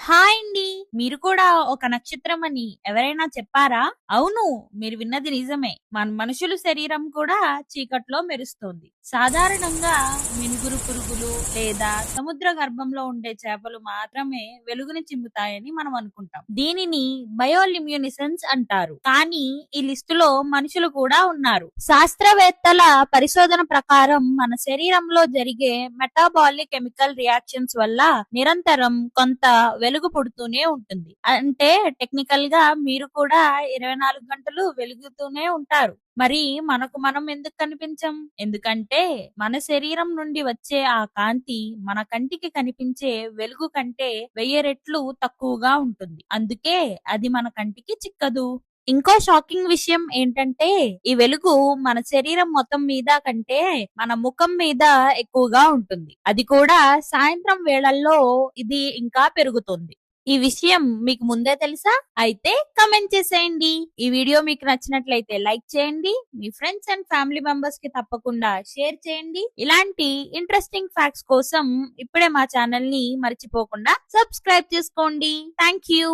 Hi అండి. మీరు కూడా ఒక నక్షత్రం అని ఎవరైనా చెప్పారా? అవును, మీరు విన్నది నిజమే. మన మనుషుల శరీరం కూడా చీకట్లో మెరుస్తుంది. సాధారణంగా మినుగురు పురుగులు లేదా సముద్ర గర్భంలో ఉండే చేపలు మాత్రమే వెలుగుని చిమ్ముతాయని మనం అనుకుంటాం. దీనిని బయోలిమ్యూనిసెన్స్ అంటారు. కానీ ఈ లిస్టులో మనుషులు కూడా ఉన్నారు. శాస్త్రవేత్తల పరిశోధన ప్రకారం మన శరీరంలో జరిగే మెటాబాలిక్ కెమికల్ రియాక్షన్స్ వల్ల నిరంతరం కొంత వెలుగు పుడుతూనే ఉంటుంది. అంటే టెక్నికల్ గా మీరు కూడా 24 గంటలు వెలుగుతూనే ఉంటారు. మరి మనకు మనం ఎందుకు కనిపించం? ఎందుకంటే మన శరీరం నుండి వచ్చే ఆ కాంతి మన కంటికి కనిపించే వెలుగు కంటే 1000 రెట్లు తక్కువగా ఉంటుంది. అందుకే అది మన కంటికి చిక్కదు. ఇంకో షాకింగ్ విషయం ఏంటంటే ఈ వెలుగు మన శరీరం మొత్తం మీద కంటే మన ముఖం మీద ఎక్కువగా ఉంటుంది. అది కూడా సాయంత్రం వేళల్లో ఇది ఇంకా పెరుగుతుంది. ఈ విషయం మీకు ముందే తెలుసా? అయితే కమెంట్ చేసేయండి. ఈ వీడియో మీకు నచ్చినట్లయితే లైక్ చేయండి. మీ ఫ్రెండ్స్ అండ్ ఫ్యామిలీ మెంబర్స్ కి తప్పకుండా షేర్ చేయండి. ఇలాంటి ఇంట్రెస్టింగ్ ఫ్యాక్ట్స్ కోసం ఇప్పుడే మా ఛానల్ ని మర్చిపోకుండా సబ్స్క్రైబ్ చేసుకోండి. Thank you.